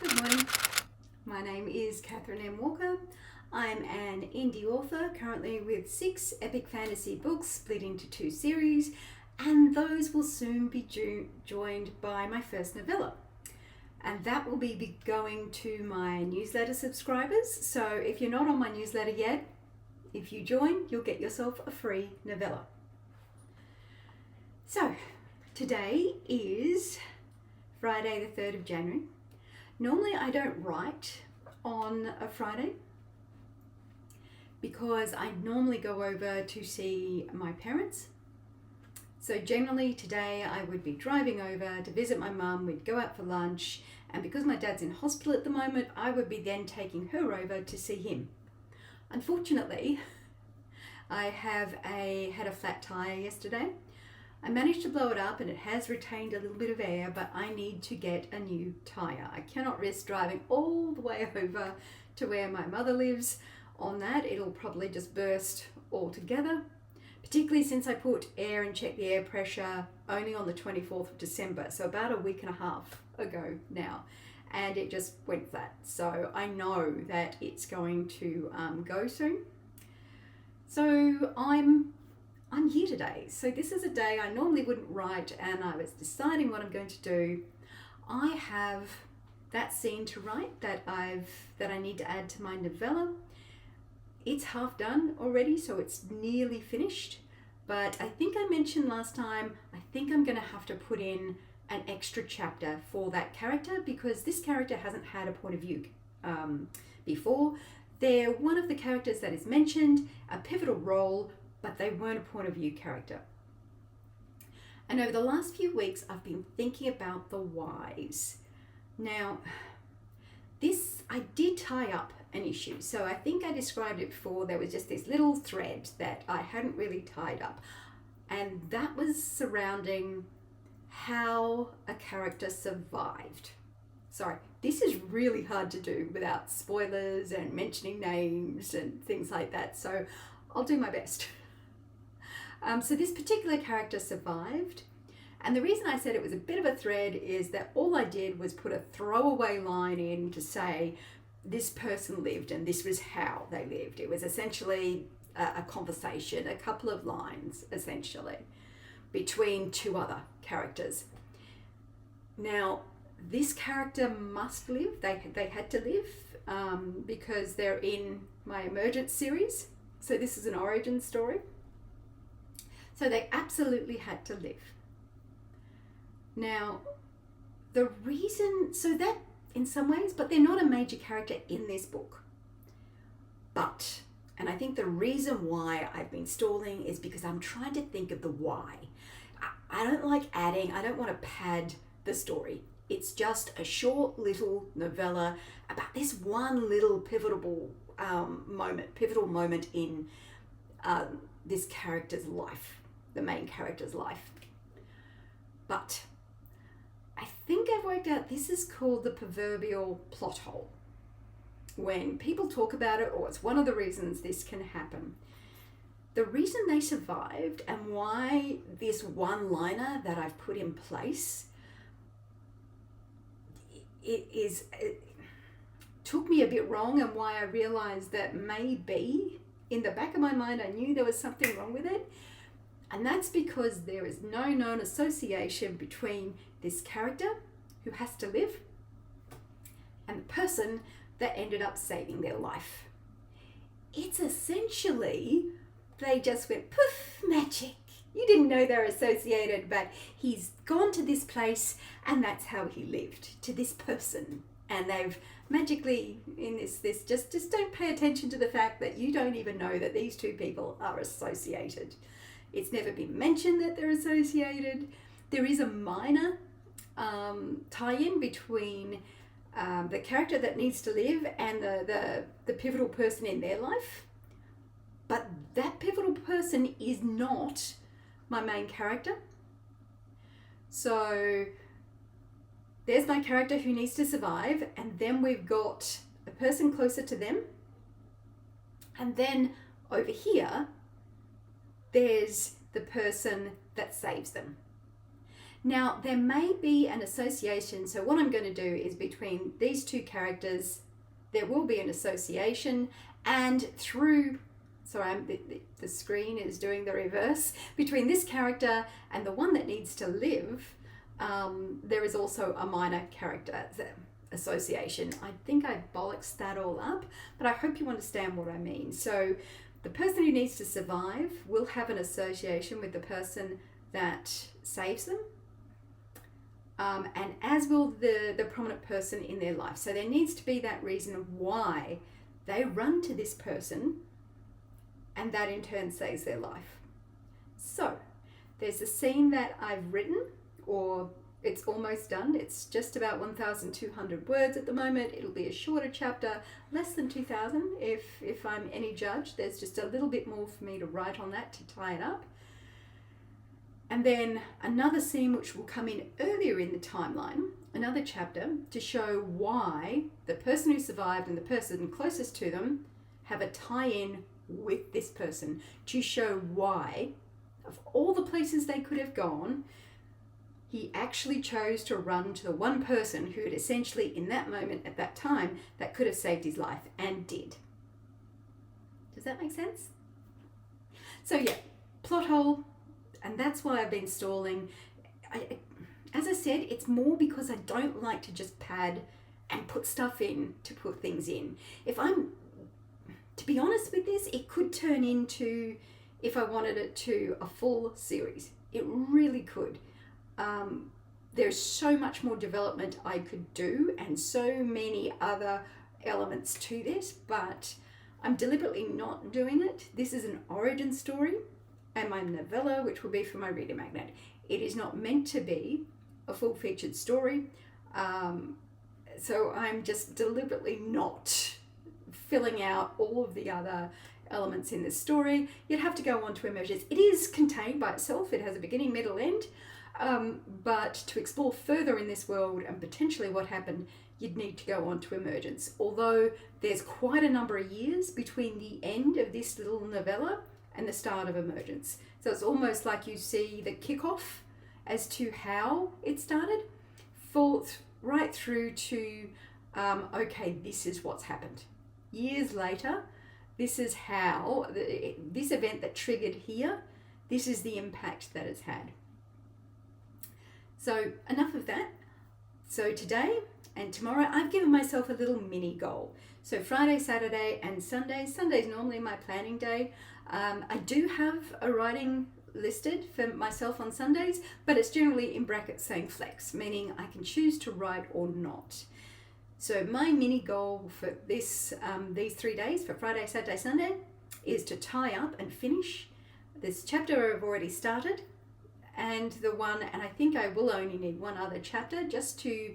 Good morning. My name is Catherine M. Walker. I'm an indie author currently with 6 epic fantasy books split into 2 series, and those will soon be joined by my first novella. And that will be going to my newsletter subscribers. So if you're not on my newsletter yet, if you join, you'll get yourself a free novella. So today is Friday the 3rd of January. Normally I don't write on a Friday because I normally go over to see my parents. So generally today I would be driving over to visit my mum, we'd go out for lunch, and because my dad's in hospital at the moment, I would be then taking her over to see him. Unfortunately, I had a flat tire yesterday. I managed to blow it up and it has retained a little bit of air, but I need to get a new tire. I cannot risk driving all the way over to where my mother lives. On that, it'll probably just burst altogether, particularly since I put air and checked the air pressure only on the 24th of December, so about a week and a half ago now, and it just went flat. So I know that it's going to go soon. So I'm here today. So this is a day I normally wouldn't write, and I was deciding what I'm going to do. I have that scene to write that I need to add to my novella. It's half done already, so it's nearly finished. But I think I mentioned last time, I think I'm going to have to put in an extra chapter for that character because this character hasn't had a point of view before. They're one of the characters that is mentioned, a pivotal role, but they weren't a point of view character. And over the last few weeks, I've been thinking about the whys. Now, I did tie up an issue. So I think I described it before. There was just this little thread that I hadn't really tied up. And that was surrounding how a character survived. Sorry, this is really hard to do without spoilers and mentioning names and things like that. So I'll do my best. So this particular character survived. And the reason I said it was a bit of a thread is that all I did was put a throwaway line in to say this person lived and this was how they lived. It was essentially a conversation, a couple of lines essentially between 2 other characters. Now, this character must live. They had to live because they're in my Emergence Series. So this is an origin story. So they absolutely had to live. Now, the reason, so that in some ways, but they're not a major character in this book. But, and I think the reason why I've been stalling is because I'm trying to think of the why. I don't like adding, I don't want to pad the story. It's just a short little novella about this one little pivotal moment in this character's life, the main character's life. But I think I've worked out this is called the proverbial plot hole. When people talk about it, or it's one of the reasons this can happen. The reason they survived and why this one-liner that I've put in place, it took me a bit wrong, and why I realized that maybe in the back of my mind I knew there was something wrong with it. And that's because there is no known association between this character who has to live and the person that ended up saving their life. It's essentially, they just went poof, magic. You didn't know they're associated, but he's gone to this place and that's how he lived, to this person. And they've magically, in this just don't pay attention to the fact that you don't even know that these 2 people are associated. It's never been mentioned that they're associated. There is a minor tie-in between the character that needs to live and the pivotal person in their life. But that pivotal person is not my main character. So there's my character who needs to survive, and then we've got a person closer to them. And then over here, there's the person that saves them. Now, there may be an association. So what I'm going to do is between these two characters, there will be an association, and through, the screen is doing the reverse, between this character and the one that needs to live, there is also a minor character association. I think I bollocks that all up, but I hope you understand what I mean. So the person who needs to survive will have an association with the person that saves them, and as will the prominent person in their life. So there needs to be that reason why they run to this person, and that in turn saves their life. So there's a scene that I've written, or it's almost done. It's just about 1,200 words at the moment. It'll be a shorter chapter, less than 2,000 if I'm any judge. There's just a little bit more for me to write on that to tie it up. And then another scene which will come in earlier in the timeline, another chapter, to show why the person who survived and the person closest to them have a tie-in with this person, to show why, of all the places they could have gone, he actually chose to run to the one person who had essentially, in that moment, at that time, that could have saved his life, and did. Does that make sense? So yeah, plot hole, and that's why I've been stalling. As I said, it's more because I don't like to just pad and put stuff in to put things in. To be honest with this, it could turn into, if I wanted it to, a full series. It really could. There's so much more development I could do, and so many other elements to this, but I'm deliberately not doing it. This is an origin story, and my novella, which will be for my reader magnet. It is not meant to be a full featured story, so I'm just deliberately not filling out all of the other elements in this story. You'd have to go on to Emergence. It is contained by itself. It has a beginning, middle, end. But to explore further in this world and potentially what happened, you'd need to go on to Emergence. Although there's quite a number of years between the end of this little novella and the start of Emergence. So it's almost like you see the kickoff as to how it started, right through to, okay, this is what's happened. Years later, this is how, this event that triggered here, this is the impact that it's had. So enough of that. So today and tomorrow, I've given myself a little mini goal. So Friday, Saturday and Sunday. Sunday's normally my planning day. I do have a writing listed for myself on Sundays, but it's generally in brackets saying flex, meaning I can choose to write or not. So my mini goal for these 3 days, for Friday, Saturday, Sunday, is to tie up and finish this chapter I've already started, and I think I will only need one other chapter just to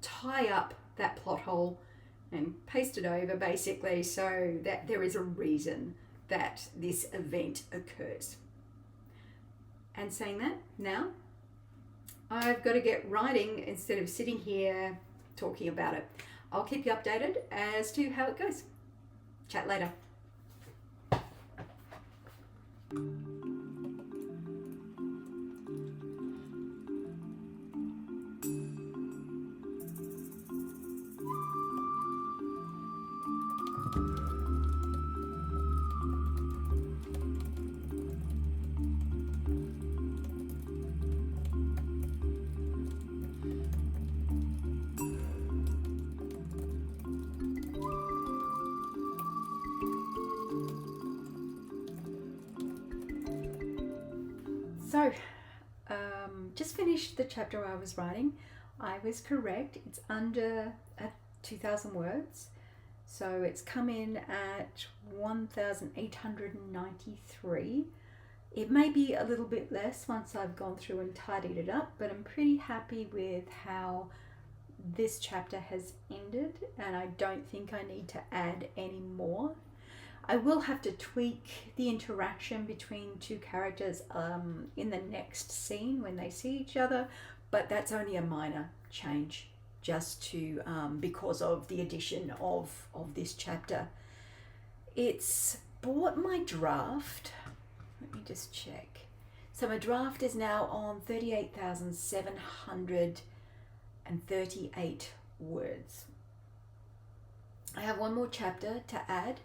tie up that plot hole and paste it over, basically, so that there is a reason that this event occurs. And saying that, now I've got to get writing instead of sitting here talking about it. I'll keep you updated as to how it goes. Chat later. So, just finished the chapter I was writing. I was correct. It's under 2,000 words. So it's come in at 1,893. It may be a little bit less once I've gone through and tidied it up, but I'm pretty happy with how this chapter has ended, and I don't think I need to add any more. I will have to tweak the interaction between two characters in the next scene when they see each other, but that's only a minor change, just to because of the addition of this chapter. It's bought my draft. Let me just check. So my draft is now on 38,738 words. I have one more chapter to add,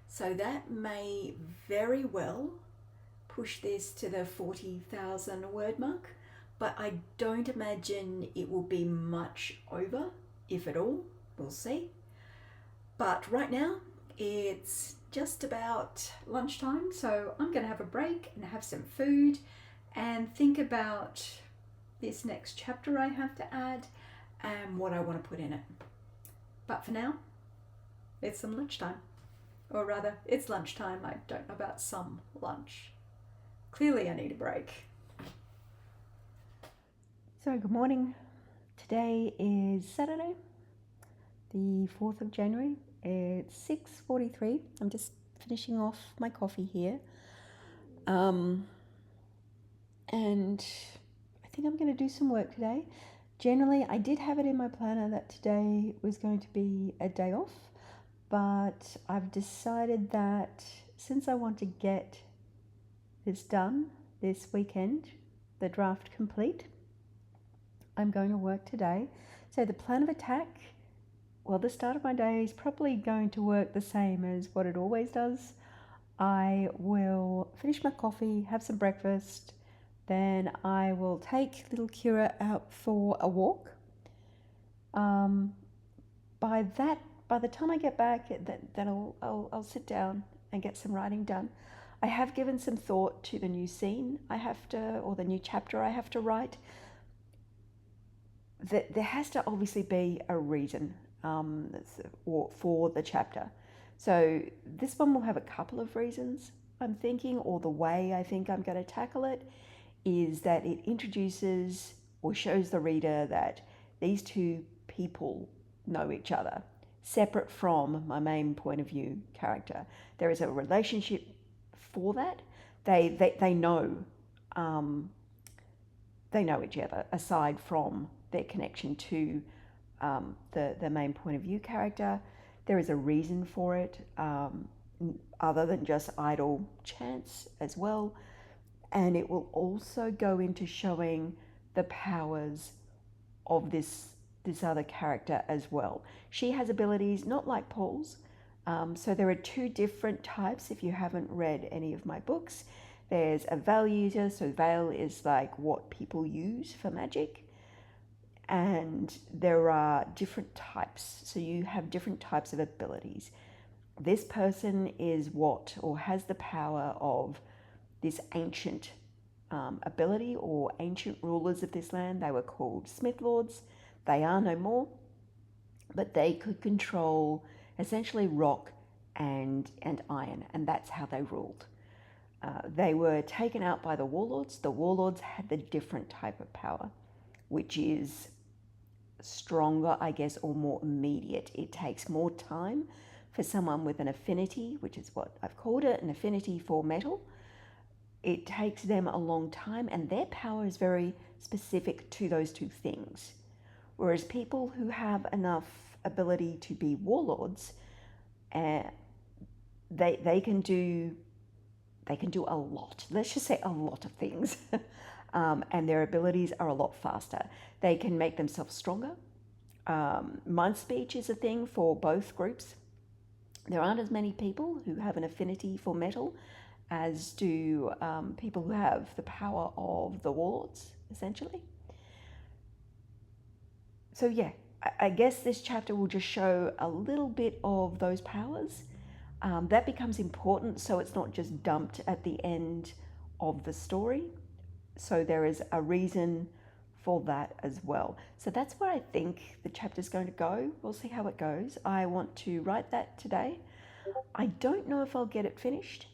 so that may very well push this to the 40,000 word mark, but I don't imagine it will be much over, if at all. We'll see. But right now it's just about lunchtime, so I'm going to have a break and have some food and think about this next chapter I have to add and what I want to put in it. But for now, it's some lunchtime. Or rather, it's lunchtime. I don't know about some lunch. Clearly I need a break. So good morning. Today is Saturday, the 4th of January. It's 6:43. I'm just finishing off my coffee here. And I think I'm going to do some work today. Generally, I did have it in my planner that today was going to be a day off, but I've decided that since I want to get this done this weekend, the draft complete, I'm going to work today. So the plan of attack, well, the start of my day is probably going to work the same as what it always does. I will finish my coffee, have some breakfast, then I will take little Kira out for a walk. By the time I get back, then I'll sit down and get some writing done. I have given some thought to the new scene or the new chapter I have to write. There has to obviously be a reason for the chapter. So this one will have a couple of reasons, I'm thinking, or the way I think I'm going to tackle it is that it introduces or shows the reader that these two people know each other, separate from my main point of view character. There is a relationship for that. They know each other aside from their connection to the main point of view character. There is a reason for it, other than just idle chance as well. And it will also go into showing the powers of this other character as well. She has abilities not like Paul's. So there are two different types if you haven't read any of my books. There's a veil user, so veil is like what people use for magic. And there are different types, so you have different types of abilities. This person is has the power of this ancient ability, or ancient rulers of this land. They were called Smith Lords. They are no more, but they could control essentially rock and iron, and that's how they ruled. They were taken out by the Warlords. The Warlords had the different type of power, which is stronger, I guess, or more immediate. It takes more time for someone with an affinity, which is what I've called it, an affinity for metal. It takes them a long time, and their power is very specific to those two things. Whereas people who have enough ability to be warlords, they can do a lot. Let's just say a lot of things, and their abilities are a lot faster. They can make themselves stronger. Mind speech is a thing for both groups. There aren't as many people who have an affinity for metal as do people who have the power of the warlords, essentially. So yeah, I guess this chapter will just show a little bit of those powers. That becomes important, so it's not just dumped at the end of the story. So there is a reason for that as well. So that's where I think the chapter's going to go. We'll see how it goes. I want to write that today. I don't know if I'll get it finished,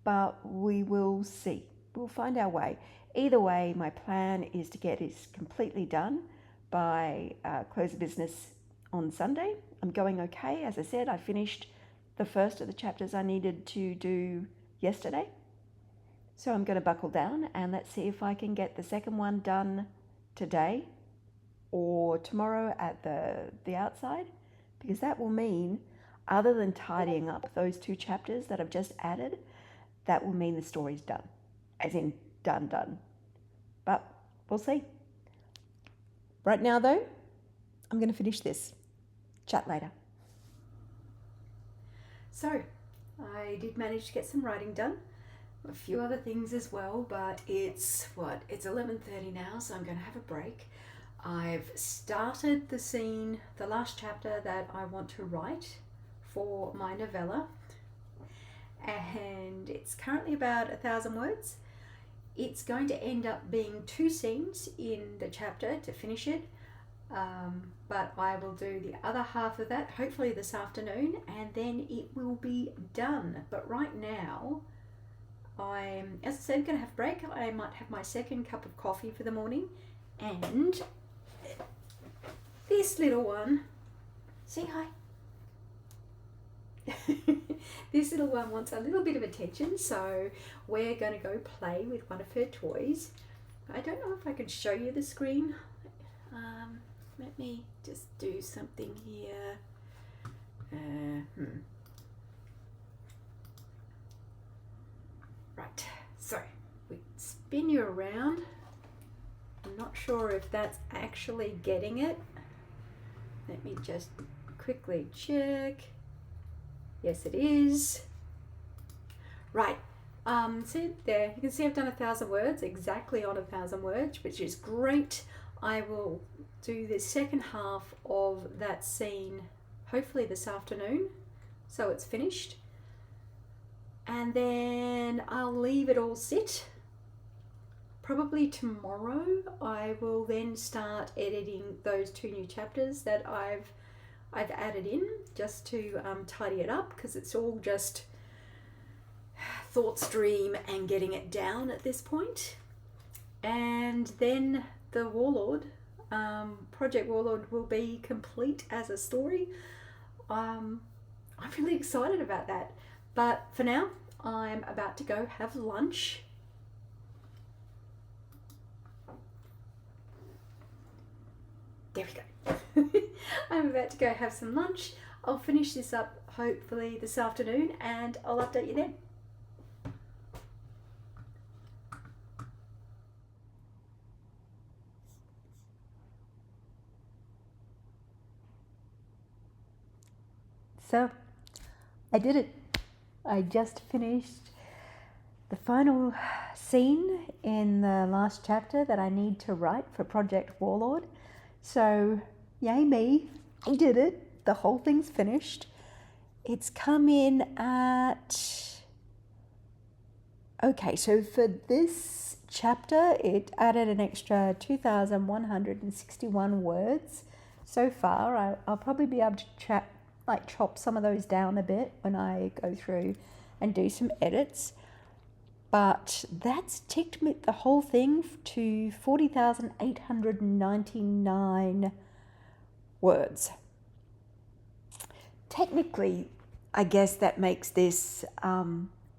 but we will see. We'll find our way. Either way, my plan is to get it completely done by close of business on Sunday. I'm going okay. As I said, I finished the first of the chapters I needed to do yesterday. So I'm going to buckle down and let's see if I can get the second one done today or tomorrow at the outside, because that will mean, other than tidying up those two chapters that I've just added, that will mean the story's done. As in done. But we'll see. Right now, though, I'm going to finish this. Chat later. So, I did manage to get some writing done. A few other things as well, but it's 11:30 now, so I'm going to have a break. I've started the last chapter that I want to write for my novella, and it's currently about 1,000 words. It's going to end up being 2 scenes in the chapter to finish it, but I will do the other half of that hopefully this afternoon, and then it will be done. But right now, I'm, as I said, going to have a break. I might have my second cup of coffee for the morning, and this little one, say hi. This little one wants a little bit of attention, so we're going to go play with one of her toys. I don't know if I can show you the screen. Let me just do something here. Right, so we spin you around. I'm not sure if that's actually getting it. Let me just quickly check. Yes, it is. Right. See there, you can see I've done 1,000 words, exactly on 1,000 words, which is great. I will do the second half of that scene hopefully this afternoon, so it's finished. And then I'll leave it all sit. Probably tomorrow I will then start editing those 2 new chapters that I've added in, just to tidy it up, because it's all just thought stream and getting it down at this point. And then the Warlord, Project Warlord, will be complete as a story. I'm really excited about that. But for now, I'm about to go have lunch. There we go. I'm about to go have some lunch. I'll finish this up hopefully this afternoon, and I'll update you then. So, I did it. I just finished the final scene in the last chapter that I need to write for Project Warlord. So, yay me, I did it. The whole thing's finished. It's come in at... Okay, so for this chapter, it added an extra 2,161 words so far. I'll probably be able to chop some of those down a bit when I go through and do some edits. But that's ticked me the whole thing to 40,899 words. Technically, I guess that makes this a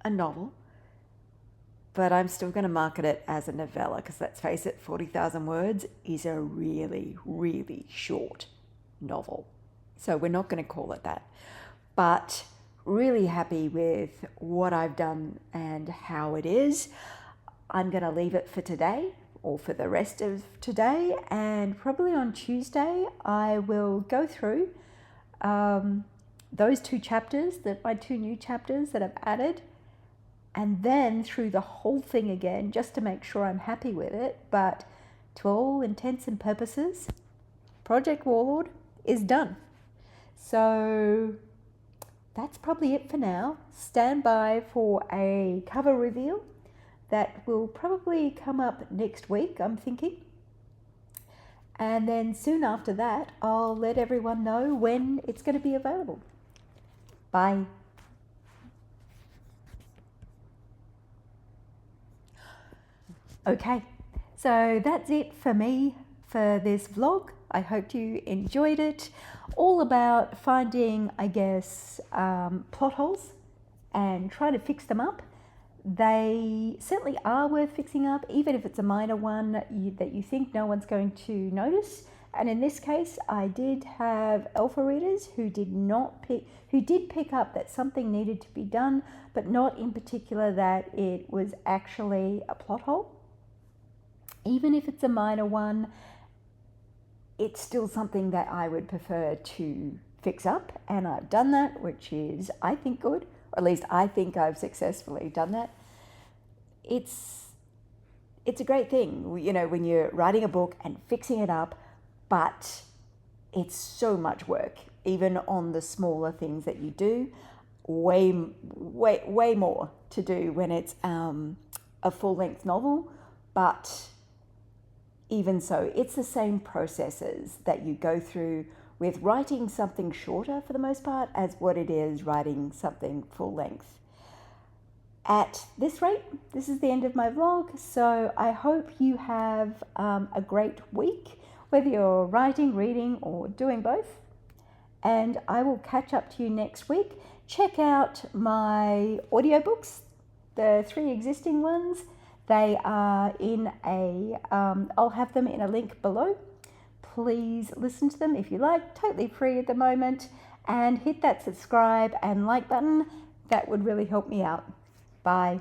novel, but I'm still going to market it as a novella, because let's face it, 40,000 words is a really, really short novel. So we're not going to call it that. But really happy with what I've done and how it is. I'm going to leave it for today, or for the rest of today, and probably on Tuesday I will go through those 2 chapters, my 2 new chapters that I've added, and then through the whole thing again, just to make sure I'm happy with it. But to all intents and purposes, Project Warlord is done. So that's probably it for now. Stand by for a cover reveal that will probably come up next week, I'm thinking. And then soon after that, I'll let everyone know when it's going to be available. Bye. Okay, so that's it for me for this vlog. I hope you enjoyed it. All about finding, I guess, plot holes and trying to fix them up. They certainly are worth fixing up, even if it's a minor one that you think no one's going to notice. And in this case, I did have alpha readers who did pick up that something needed to be done, but not in particular that it was actually a plot hole. even if it's a minor one, it's still something that I would prefer to fix up, and I've done that, which is, I think, good, or at least I think I've successfully done that. It's a great thing, you know, when you're writing a book and fixing it up, but it's so much work, even on the smaller things that you do. Way more to do when it's a full-length novel, but even so, it's the same processes that you go through with writing something shorter for the most part as what it is writing something full-length. At this rate, this is the end of my vlog, so I hope you have a great week, whether you're writing, reading, or doing both. And I will catch up to you next week. Check out my audiobooks, the 3 existing ones. They are in I'll have them in a link below. Please listen to them if you like, totally free at the moment. And hit that subscribe and like button. That would really help me out. Bye.